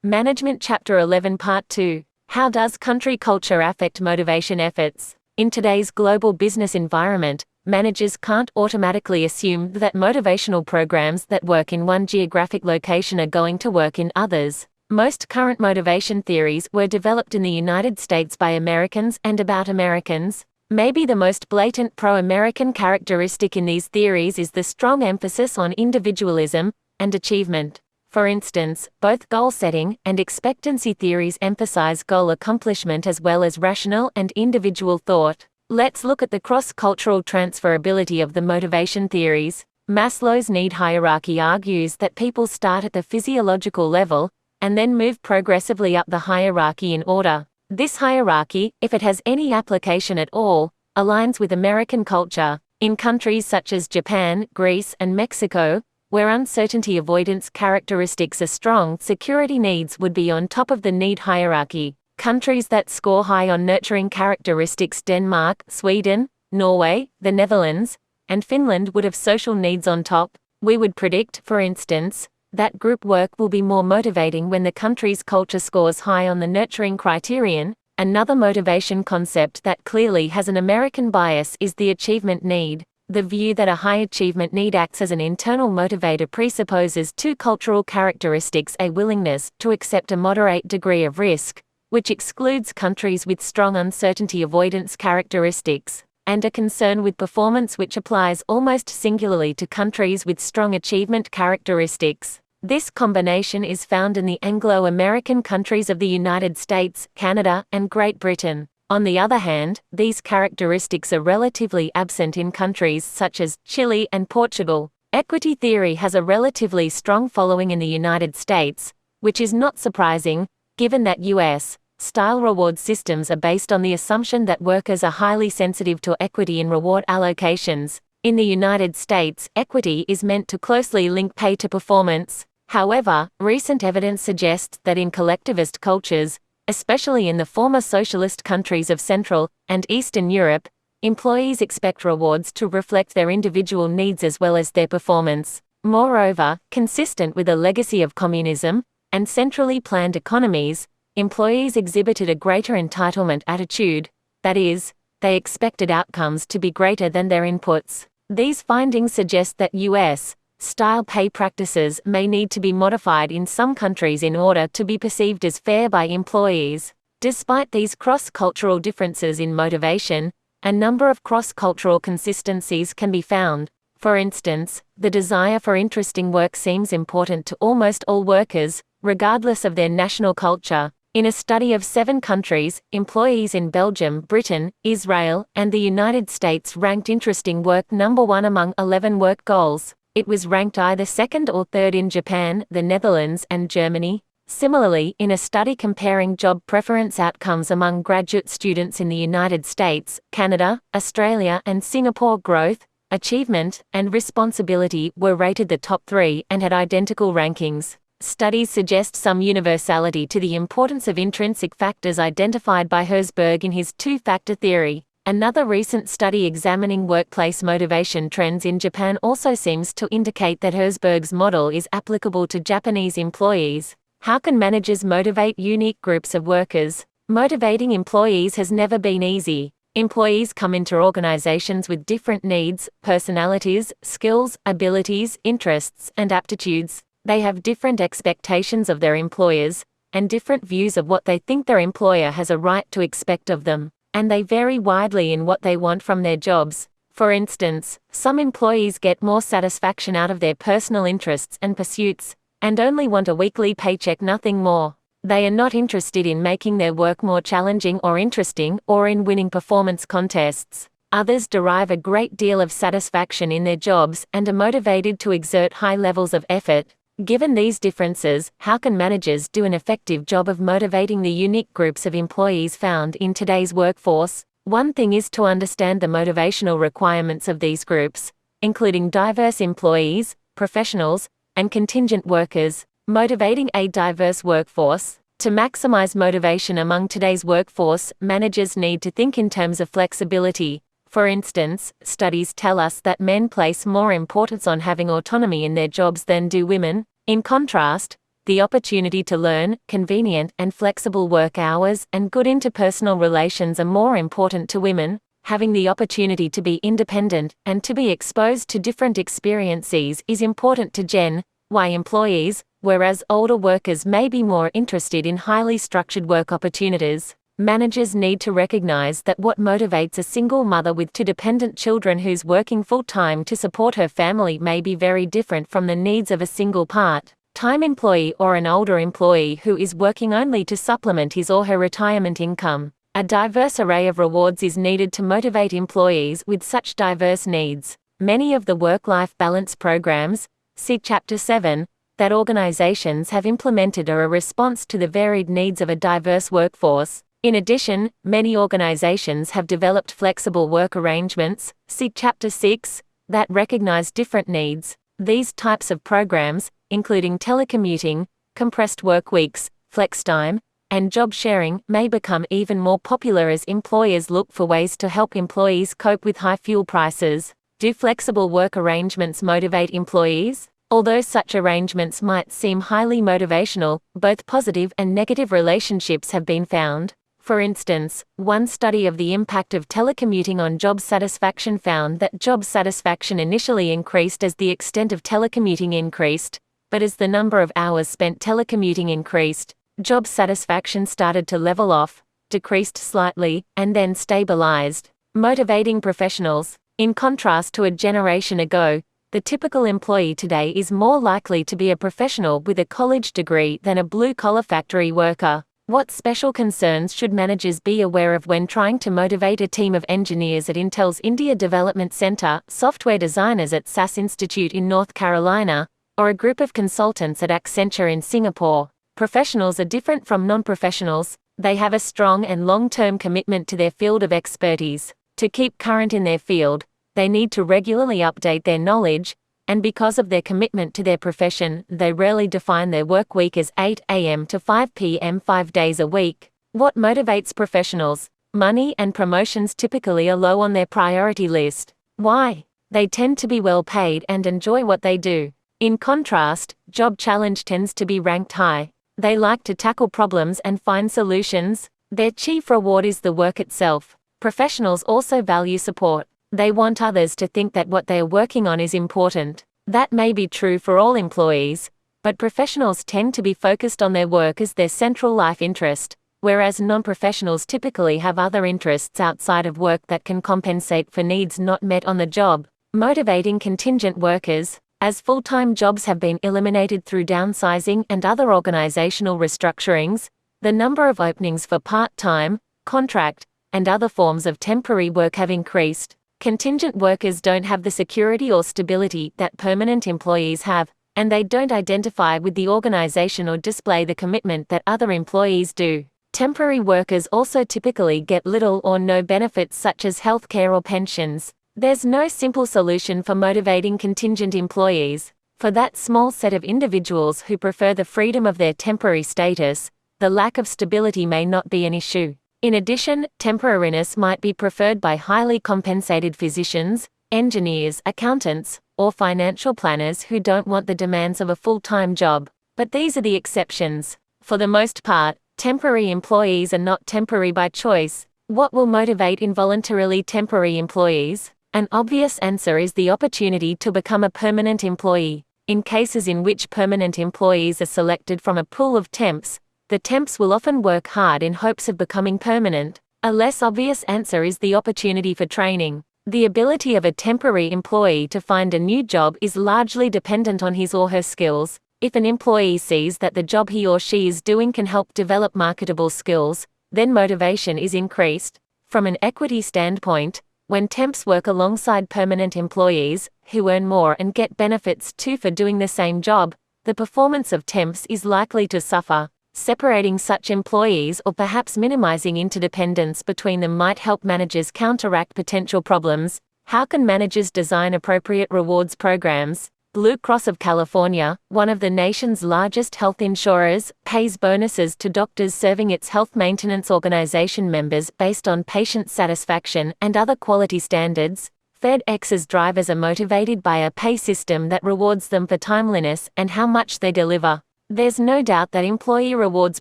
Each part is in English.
Management Chapter 11 Part 2. How does country culture affect motivation efforts? In today's global business environment, managers can't automatically assume that motivational programs that work in one geographic location are going to work in others. Most current motivation theories were developed in the United States by Americans and about Americans. Maybe the most blatant pro-American characteristic in these theories is the strong emphasis on individualism and achievement. For instance, both goal-setting and expectancy theories emphasize goal accomplishment as well as rational and individual thought. Let's look at the cross-cultural transferability of the motivation theories. Maslow's need hierarchy argues that people start at the physiological level and then move progressively up the hierarchy in order. This hierarchy, if it has any application at all, aligns with American culture. In countries such as Japan, Greece, and Mexico, where uncertainty avoidance characteristics are strong, security needs would be on top of the need hierarchy. Countries that score high on nurturing characteristics, Denmark, Sweden, Norway, the Netherlands, and Finland, would have social needs on top. We would predict, for instance, that group work will be more motivating when the country's culture scores high on the nurturing criterion. Another motivation concept that clearly has an American bias is the achievement need. The view that a high achievement need acts as an internal motivator presupposes two cultural characteristics: a willingness to accept a moderate degree of risk, which excludes countries with strong uncertainty avoidance characteristics, and a concern with performance which applies almost singularly to countries with strong achievement characteristics. This combination is found in the Anglo-American countries of the United States, Canada, and Great Britain. On the other hand, these characteristics are relatively absent in countries such as Chile and Portugal. Equity theory has a relatively strong following in the United States, which is not surprising, given that U.S.-style reward systems are based on the assumption that workers are highly sensitive to equity in reward allocations. In the United States, equity is meant to closely link pay to performance. However, recent evidence suggests that in collectivist cultures, especially in the former socialist countries of Central and Eastern Europe, employees expect rewards to reflect their individual needs as well as their performance. Moreover, consistent with a legacy of communism and centrally planned economies, employees exhibited a greater entitlement attitude, that is, they expected outcomes to be greater than their inputs. These findings suggest that U.S.-style pay practices may need to be modified in some countries in order to be perceived as fair by employees. Despite these cross-cultural differences in motivation, a number of cross-cultural consistencies can be found. For instance, the desire for interesting work seems important to almost all workers, regardless of their national culture. In a study of 7 countries, employees in Belgium, Britain, Israel, and the United States ranked interesting work number 1 among 11 work goals. It was ranked either second or third in Japan, the Netherlands, and Germany. Similarly, in a study comparing job preference outcomes among graduate students in the United States, Canada, Australia, and Singapore, growth, achievement, and responsibility were rated the top 3 and had identical rankings. Studies suggest some universality to the importance of intrinsic factors identified by Herzberg in his two-factor theory. Another recent study examining workplace motivation trends in Japan also seems to indicate that Herzberg's model is applicable to Japanese employees. How can managers motivate unique groups of workers? Motivating employees has never been easy. Employees come into organizations with different needs, personalities, skills, abilities, interests, and aptitudes. They have different expectations of their employers, and different views of what they think their employer has a right to expect of them, and they vary widely in what they want from their jobs. For instance, some employees get more satisfaction out of their personal interests and pursuits, and only want a weekly paycheck, nothing more. They are not interested in making their work more challenging or interesting, or in winning performance contests. Others derive a great deal of satisfaction in their jobs and are motivated to exert high levels of effort. Given these differences, how can managers do an effective job of motivating the unique groups of employees found in today's workforce? One thing is to understand the motivational requirements of these groups, including diverse employees, professionals, and contingent workers. Motivating a diverse workforce. To maximize motivation among today's workforce, managers need to think in terms of flexibility. For instance, studies tell us that men place more importance on having autonomy in their jobs than do women. In contrast, The opportunity to learn, convenient and flexible work hours, and good interpersonal relations are more important to women. Having the opportunity to be independent and to be exposed to different experiences is important to Gen Y employees, whereas older workers may be more interested in highly structured work opportunities. Managers need to recognize that what motivates a single mother with two dependent children who's working full-time to support her family may be very different from the needs of a single part-time employee or an older employee who is working only to supplement his or her retirement income. A diverse array of rewards is needed to motivate employees with such diverse needs. Many of the work-life balance programs, see Chapter 7, that organizations have implemented are a response to the varied needs of a diverse workforce. In addition, many organizations have developed flexible work arrangements, see Chapter 6, that recognize different needs. These types of programs, including telecommuting, compressed work weeks, flex time, and job sharing, may become even more popular as employers look for ways to help employees cope with high fuel prices. Do flexible work arrangements motivate employees? Although such arrangements might seem highly motivational, both positive and negative relationships have been found. For instance, one study of the impact of telecommuting on job satisfaction found that job satisfaction initially increased as the extent of telecommuting increased, but as the number of hours spent telecommuting increased, job satisfaction started to level off, decreased slightly, and then stabilized. Motivating professionals. In contrast to a generation ago, the typical employee today is more likely to be a professional with a college degree than a blue-collar factory worker. What special concerns should managers be aware of when trying to motivate a team of engineers at Intel's India Development Center, software designers at SAS Institute in North Carolina, or a group of consultants at Accenture in Singapore? Professionals are different from non-professionals. They have a strong and long-term commitment to their field of expertise. To keep current in their field, they need to regularly update their knowledge, and because of their commitment to their profession, they rarely define their work week as 8 a.m. to 5 p.m. 5 days a week. What motivates professionals? Money and promotions typically are low on their priority list. Why? They tend to be well paid and enjoy what they do. In contrast, job challenge tends to be ranked high. They like to tackle problems and find solutions. Their chief reward is the work itself. Professionals also value support. They want others to think that what they are working on is important. That may be true for all employees, but professionals tend to be focused on their work as their central life interest, whereas non-professionals typically have other interests outside of work that can compensate for needs not met on the job. Motivating contingent workers. As full-time jobs have been eliminated through downsizing and other organizational restructurings, the number of openings for part-time, contract, and other forms of temporary work have increased. Contingent workers don't have the security or stability that permanent employees have, and they don't identify with the organization or display the commitment that other employees do. Temporary workers also typically get little or no benefits such as health care or pensions. There's no simple solution for motivating contingent employees. For that small set of individuals who prefer the freedom of their temporary status, the lack of stability may not be an issue. In addition, temporariness might be preferred by highly compensated physicians, engineers, accountants, or financial planners who don't want the demands of a full-time job. But these are the exceptions. For the most part, temporary employees are not temporary by choice. What will motivate involuntarily temporary employees? An obvious answer is the opportunity to become a permanent employee. In cases in which permanent employees are selected from a pool of temps, the temps will often work hard in hopes of becoming permanent. A less obvious answer is the opportunity for training. The ability of a temporary employee to find a new job is largely dependent on his or her skills. If an employee sees that the job he or she is doing can help develop marketable skills, then motivation is increased. From an equity standpoint, when temps work alongside permanent employees, who earn more and get benefits too for doing the same job, the performance of temps is likely to suffer. Separating such employees or perhaps minimizing interdependence between them might help managers counteract potential problems. How can managers design appropriate rewards programs? Blue Cross of California, one of the nation's largest health insurers, pays bonuses to doctors serving its health maintenance organization members based on patient satisfaction and other quality standards. FedEx's drivers are motivated by a pay system that rewards them for timeliness and how much they deliver. There's no doubt that employee rewards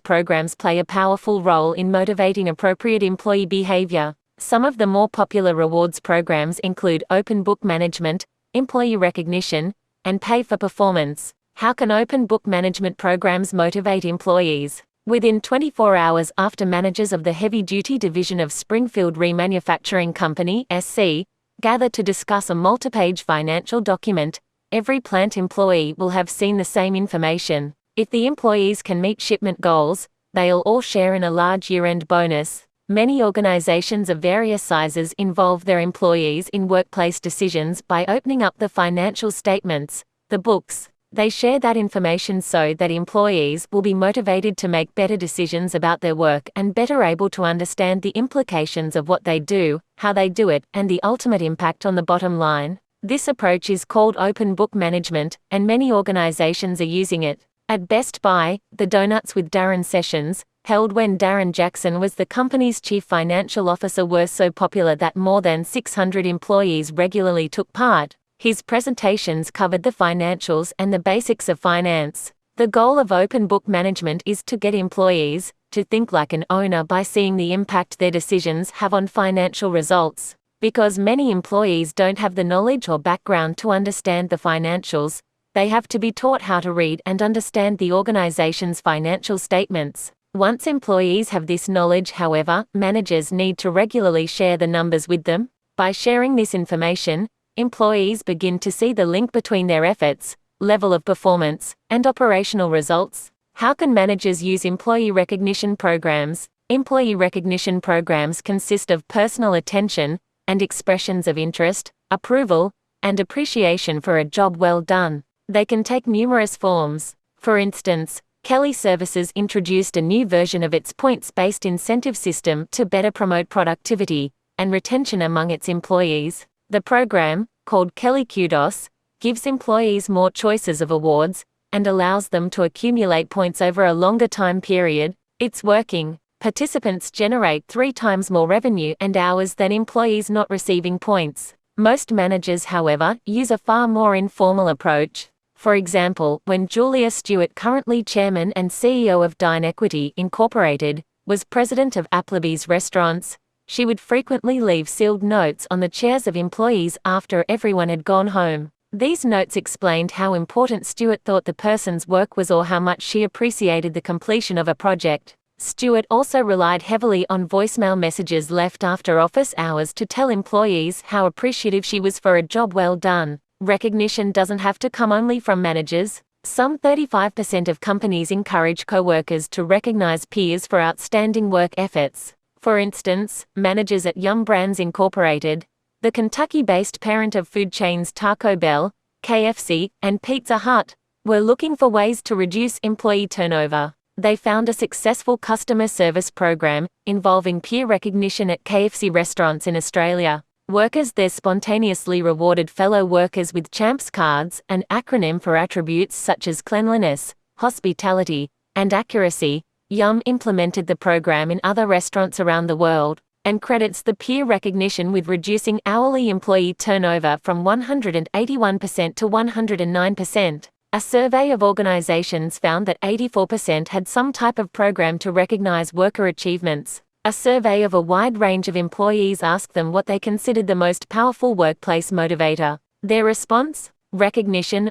programs play a powerful role in motivating appropriate employee behavior. Some of the more popular rewards programs include open book management, employee recognition, and pay for performance. How can open book management programs motivate employees? Within 24 hours after managers of the heavy-duty division of Springfield Remanufacturing Company (SC) gathered to discuss a multi-page financial document, every plant employee will have seen the same information. If the employees can meet shipment goals, they'll all share in a large year-end bonus. Many organizations of various sizes involve their employees in workplace decisions by opening up the financial statements, the books. They share that information so that employees will be motivated to make better decisions about their work and better able to understand the implications of what they do, how they do it, and the ultimate impact on the bottom line. This approach is called open book management, and many organizations are using it. At Best Buy, the Donuts with Darren sessions, held when Darren Jackson was the company's chief financial officer, were so popular that more than 600 employees regularly took part. His presentations covered the financials and the basics of finance. The goal of open book management is to get employees to think like an owner by seeing the impact their decisions have on financial results. Because many employees don't have the knowledge or background to understand the financials, they have to be taught how to read and understand the organization's financial statements. Once employees have this knowledge, however, managers need to regularly share the numbers with them. By sharing this information, employees begin to see the link between their efforts, level of performance, and operational results. How can managers use employee recognition programs? Employee recognition programs consist of personal attention and expressions of interest, approval, and appreciation for a job well done. They can take numerous forms. For instance, Kelly Services introduced a new version of its points-based incentive system to better promote productivity and retention among its employees. The program, called Kelly Kudos, gives employees more choices of awards and allows them to accumulate points over a longer time period. It's working. Participants generate 3 times more revenue and hours than employees not receiving points. Most managers, however, use a far more informal approach. For example, when Julia Stewart, currently chairman and CEO of DineEquity Incorporated, was president of Applebee's Restaurants, she would frequently leave sealed notes on the chairs of employees after everyone had gone home. These notes explained how important Stewart thought the person's work was or how much she appreciated the completion of a project. Stewart also relied heavily on voicemail messages left after office hours to tell employees how appreciative she was for a job well done. Recognition doesn't have to come only from managers. Some 35% of companies encourage co-workers to recognize peers for outstanding work efforts. For instance, managers at Yum Brands Incorporated, the Kentucky-based parent of food chains Taco Bell, KFC, and Pizza Hut, were looking for ways to reduce employee turnover. They found a successful customer service program involving peer recognition at KFC restaurants in Australia. Workers there spontaneously rewarded fellow workers with Champs cards, an acronym for attributes such as cleanliness, hospitality, and accuracy. Yum implemented the program in other restaurants around the world, and credits the peer recognition with reducing hourly employee turnover from 181% to 109%. A survey of organizations found that 84% had some type of program to recognize worker achievements. A survey of a wide range of employees asked them what they considered the most powerful workplace motivator. Their response? Recognition,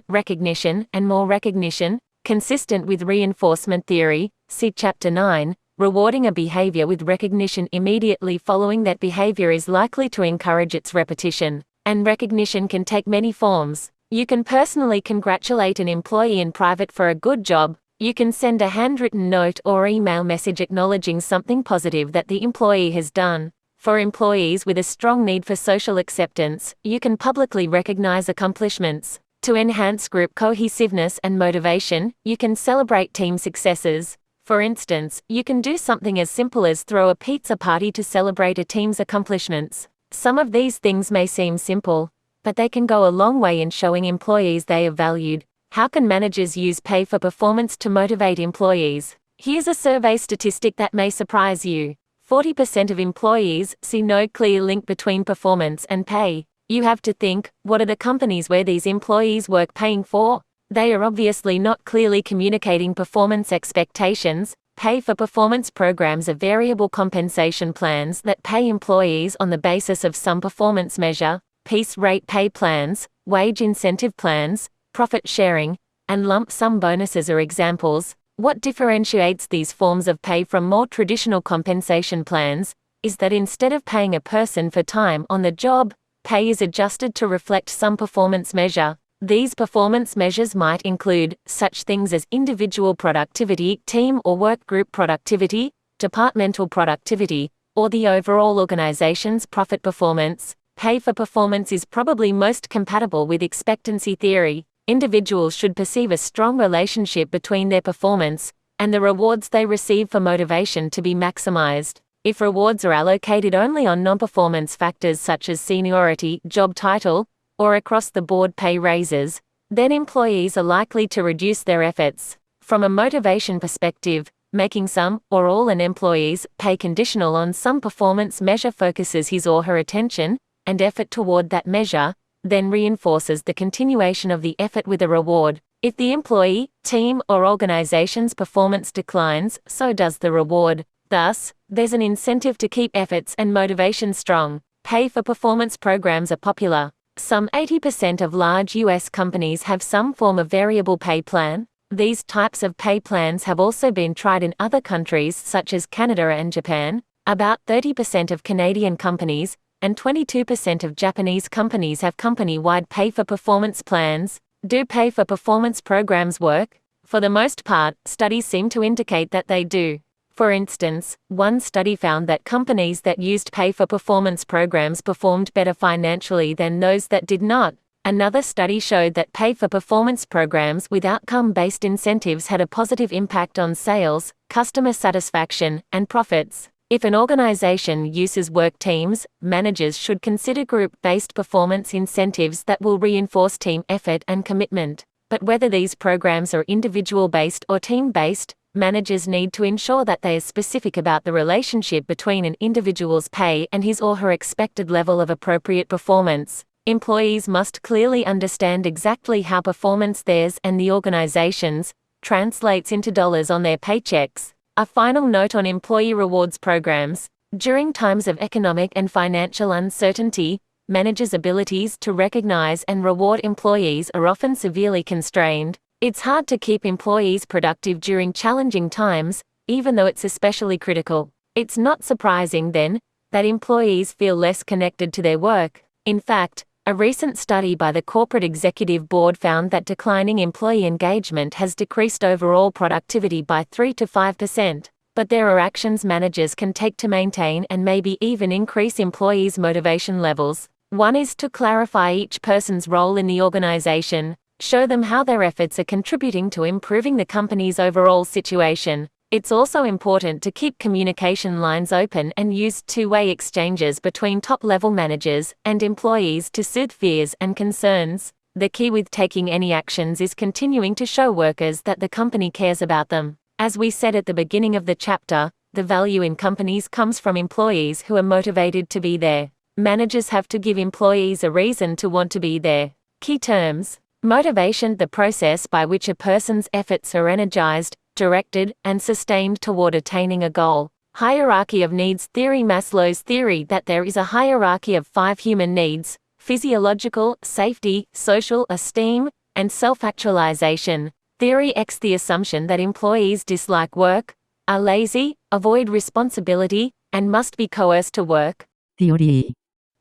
and more recognition, consistent with reinforcement theory. See Chapter 9. Rewarding a behavior with recognition immediately following that behavior is likely to encourage its repetition. And recognition can take many forms. You can personally congratulate an employee in private for a good job. You can send a handwritten note or email message acknowledging something positive that the employee has done. For employees with a strong need for social acceptance, you can publicly recognize accomplishments. To enhance group cohesiveness and motivation, you can celebrate team successes. For instance, you can do something as simple as throw a pizza party to celebrate a team's accomplishments. Some of these things may seem simple, but they can go a long way in showing employees they are valued. How can managers use pay for performance to motivate employees? Here's a survey statistic that may surprise you. 40% of employees see no clear link between performance and pay. You have to think, what are the companies where these employees work paying for? They are obviously not clearly communicating performance expectations. Pay-for-performance programs are variable compensation plans that pay employees on the basis of some performance measure. Piece rate pay plans, wage incentive plans, profit sharing, and lump sum bonuses are examples. What differentiates these forms of pay from more traditional compensation plans is that instead of paying a person for time on the job, pay is adjusted to reflect some performance measure. These performance measures might include such things as individual productivity, team or work group productivity, departmental productivity, or the overall organization's profit performance. Pay for performance is probably most compatible with expectancy theory. Individuals should perceive a strong relationship between their performance and the rewards they receive for motivation to be maximized. If rewards are allocated only on non-performance factors such as seniority, job title, or across-the-board pay raises, then employees are likely to reduce their efforts. From a motivation perspective, making some or all an employee's pay conditional on some performance measure focuses his or her attention and effort toward that measure, then reinforces the continuation of the effort with a reward. If the employee, team, or organization's performance declines, so does the reward. Thus, there's an incentive to keep efforts and motivation strong. Pay-for-performance programs are popular. Some 80% of large U.S. companies have some form of variable pay plan. These types of pay plans have also been tried in other countries such as Canada and Japan. About 30% of Canadian companies and 22% of Japanese companies have company-wide pay-for-performance plans. Do pay-for-performance programs work? For the most part, studies seem to indicate that they do. For instance, one study found that companies that used pay-for-performance programs performed better financially than those that did not. Another study showed that pay-for-performance programs with outcome-based incentives had a positive impact on sales, customer satisfaction, and profits. If an organization uses work teams, managers should consider group-based performance incentives that will reinforce team effort and commitment. But whether these programs are individual-based or team-based, managers need to ensure that they are specific about the relationship between an individual's pay and his or her expected level of appropriate performance. Employees must clearly understand exactly how performance theirs and the organization's translates into dollars on their paychecks. A final note on employee rewards programs. During times of economic and financial uncertainty, managers' abilities to recognize and reward employees are often severely constrained. It's hard to keep employees productive during challenging times, even though it's especially critical. It's not surprising, then, that employees feel less connected to their work. In fact, a recent study by the Corporate Executive Board found that declining employee engagement has decreased overall productivity by 3 to 5%. But there are actions managers can take to maintain and maybe even increase employees' motivation levels. One is to clarify each person's role in the organization. Show them how their efforts are contributing to improving the company's overall situation. It's also important to keep communication lines open and use two-way exchanges between top-level managers and employees to soothe fears and concerns. The key with taking any actions is continuing to show workers that the company cares about them. As we said at the beginning of the chapter, the value in companies comes from employees who are motivated to be there. Managers have to give employees a reason to want to be there. Key terms: motivation, the process by which a person's efforts are energized, directed, and sustained toward attaining a goal. Hierarchy of needs theory. Maslow's theory that there is a hierarchy of 5 human needs: physiological, safety, social, esteem, and self-actualization. Theory X. The assumption that employees dislike work, are lazy, avoid responsibility, and must be coerced to work. Theory.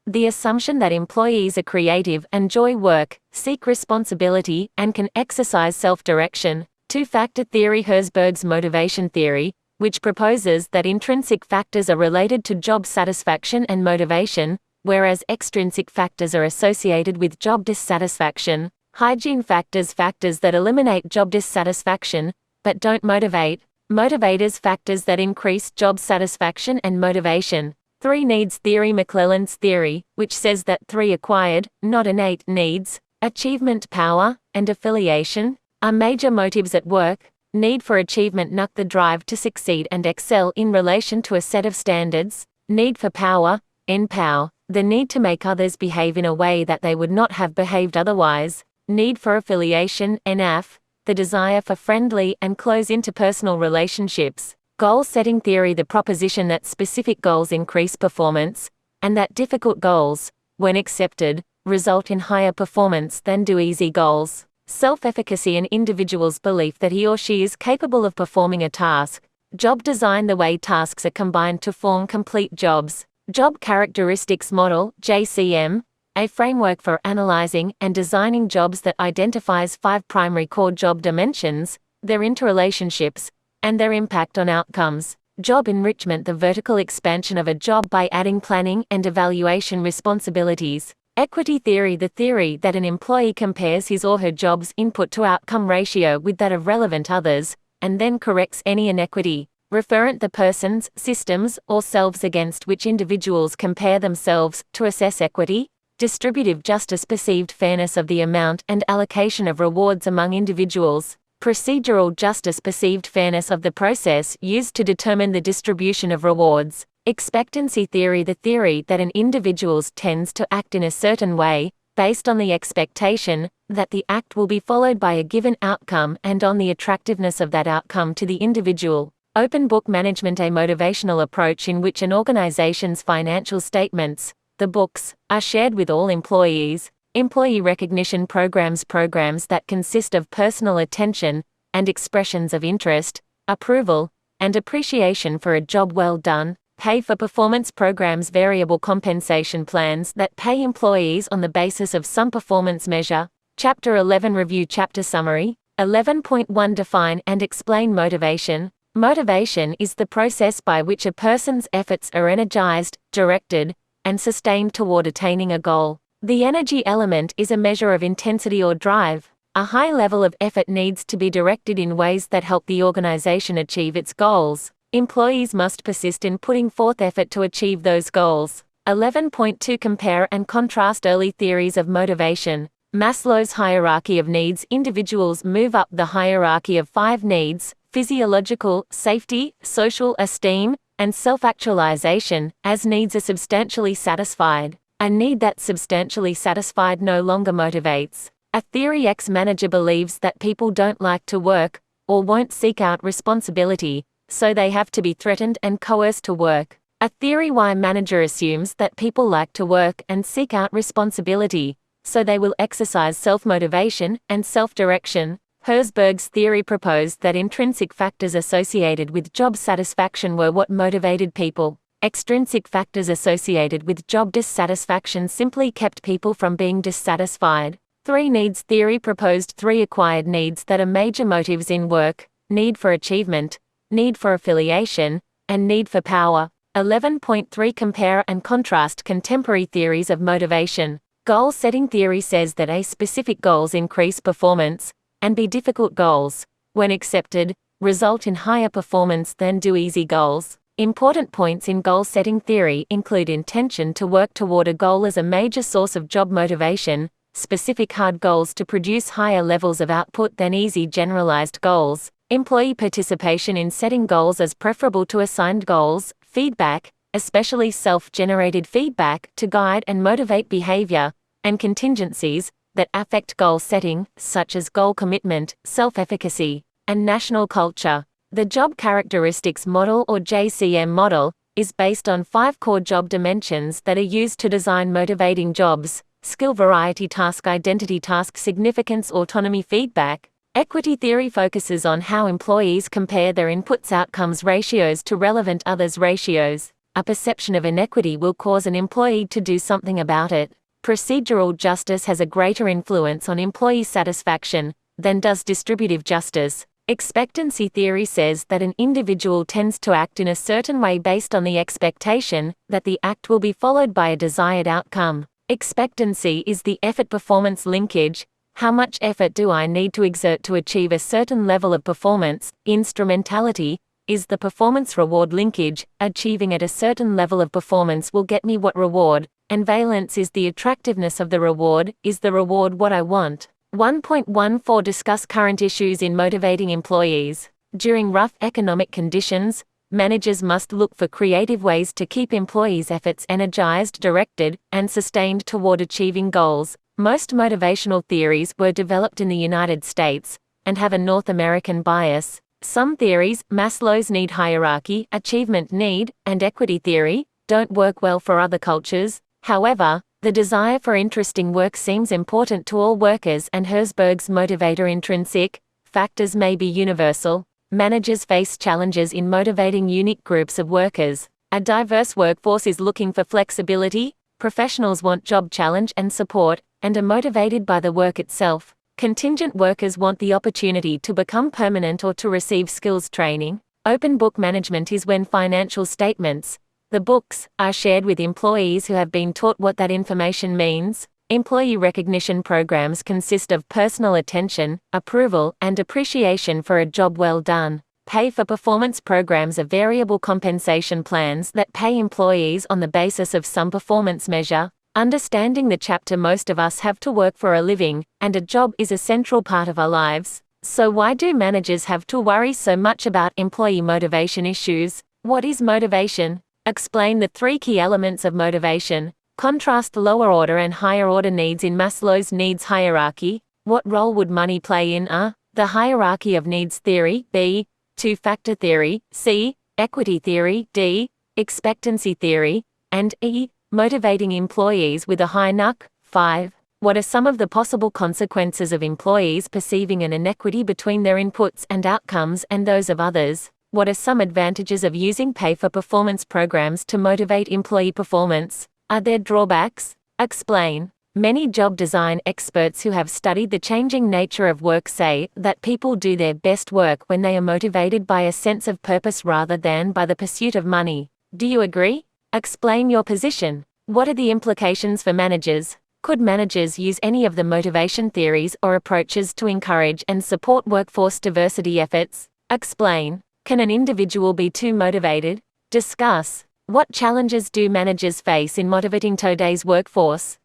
The assumption that employees are creative, enjoy work, seek responsibility, and can exercise self-direction. Two-factor theory. Herzberg's motivation theory, which proposes that intrinsic factors are related to job satisfaction and motivation, whereas extrinsic factors are associated with job dissatisfaction. Hygiene factors. Factors that eliminate job dissatisfaction, but don't motivate. Motivators. Factors that increase job satisfaction and motivation. 3 needs theory. McClelland's theory, which says that 3 acquired, not innate, needs, achievement, power, and affiliation, are major motives at work. Need for achievement, the drive to succeed and excel in relation to a set of standards. Need for power, NPow, the need to make others behave in a way that they would not have behaved otherwise. need for affiliation, NAF, the desire for friendly and close interpersonal relationships. Goal-setting theory, the proposition that specific goals increase performance, and that difficult goals, when accepted, result in higher performance than do easy goals. Self-efficacy, an individual's belief that he or she is capable of performing a task. Job design, the way tasks are combined to form complete jobs. Job characteristics model, JCM, a framework for analyzing and designing jobs that identifies 5 primary core job dimensions, their interrelationships, and their impact on outcomes. Job enrichment, the vertical expansion of a job by adding planning and evaluation responsibilities. Equity theory, the theory that an employee compares his or her job's input to outcome ratio with that of relevant others, and then corrects any inequity. Referent, the persons, systems, or selves against which individuals compare themselves, to assess equity. Distributive justice, perceived fairness of the amount and allocation of rewards among individuals. Procedural justice, perceived fairness of the process used to determine the distribution of rewards. Expectancy theory, the theory that an individual tends to act in a certain way, based on the expectation that the act will be followed by a given outcome and on the attractiveness of that outcome to the individual. Open book management, a motivational approach in which an organization's financial statements, the books, are shared with all employees. Employee recognition programs, programs that consist of personal attention and expressions of interest, approval, and appreciation for a job well done. Pay for performance programs, variable compensation plans that pay employees on the basis of some performance measure. Chapter 11 Review. Chapter Summary. 11.1 Define and explain motivation. Motivation is the process by which a person's efforts are energized, directed, and sustained toward attaining a goal. The energy element is a measure of intensity or drive. A high level of effort needs to be directed in ways that help the organization achieve its goals. Employees must persist in putting forth effort to achieve those goals. 11.2 Compare and contrast early theories of motivation. Maslow's hierarchy of needs. Individuals move up the hierarchy of 5 needs: physiological, safety, social esteem, and self-actualization, as needs are substantially satisfied. A need that's substantially satisfied no longer motivates. A theory X manager believes that people don't like to work, or won't seek out responsibility, so they have to be threatened and coerced to work. A theory Y manager assumes that people like to work and seek out responsibility, so they will exercise self-motivation and self-direction. Herzberg's theory proposed that intrinsic factors associated with job satisfaction were what motivated people. Extrinsic factors associated with job dissatisfaction simply kept people from being dissatisfied. 3 Needs theory proposed 3 acquired needs that are major motives in work: need for achievement, need for affiliation, and need for power. 11.3 Compare and contrast contemporary theories of motivation. Goal-setting theory says that A specific goals increase performance, and B difficult goals, when accepted, result in higher performance than do easy goals. Important points in goal-setting theory include intention to work toward a goal as a major source of job motivation, specific hard goals to produce higher levels of output than easy generalized goals, employee participation in setting goals as preferable to assigned goals, feedback, especially self-generated feedback, to guide and motivate behavior, and contingencies that affect goal setting, such as goal commitment, self-efficacy, and national culture. The Job Characteristics Model, or JCM model, is based on 5 core job dimensions that are used to design motivating jobs: skill variety, task identity, task significance, autonomy, feedback. Equity theory focuses on how employees compare their inputs outcomes ratios to relevant others ratios. A perception of inequity will cause an employee to do something about it. Procedural justice has a greater influence on employee satisfaction than does distributive justice. Expectancy theory says that an individual tends to act in a certain way based on the expectation that the act will be followed by a desired outcome. Expectancy is the effort-performance linkage. How much effort do I need to exert to achieve a certain level of performance? Instrumentality is the performance-reward linkage. Achieving at a certain level of performance will get me what reward, and valence is the attractiveness of the reward. Is the reward what I want? 1.14 Discuss current issues in motivating employees. During rough economic conditions, managers must look for creative ways to keep employees' efforts energized, directed, and sustained toward achieving goals. Most motivational theories were developed in the United States and have a North American bias. Some theories, Maslow's need hierarchy, achievement need, and equity theory, don't work well for other cultures. However, the desire for interesting work seems important to all workers, and Herzberg's motivator intrinsic factors may be universal. Managers face challenges in motivating unique groups of workers. A diverse workforce is looking for flexibility, professionals want job challenge and support, and are motivated by the work itself. Contingent workers want the opportunity to become permanent or to receive skills training. Open book management is when financial statements, the books, are shared with employees who have been taught what that information means. Employee recognition programs consist of personal attention, approval, and appreciation for a job well done. Pay-for-performance programs are variable compensation plans that pay employees on the basis of some performance measure. Understanding the chapter, most of us have to work for a living, and a job is a central part of our lives. So why do managers have to worry so much about employee motivation issues? What is motivation? Explain the 3 key elements of motivation. Contrast lower order and higher order needs in Maslow's needs hierarchy. What role would money play in A, the hierarchy of needs theory, B, two-factor theory, C, equity theory, D, expectancy theory, and E, motivating employees with a high NUC? 5. What are some of the possible consequences of employees perceiving an inequity between their inputs and outcomes and those of others? What are some advantages of using pay-for-performance programs to motivate employee performance? Are there drawbacks? Explain. Many job design experts who have studied the changing nature of work say that people do their best work when they are motivated by a sense of purpose rather than by the pursuit of money. Do you agree? Explain your position. What are the implications for managers? Could managers use any of the motivation theories or approaches to encourage and support workforce diversity efforts? Explain. Can an individual be too motivated? Discuss. What challenges do managers face in motivating today's workforce?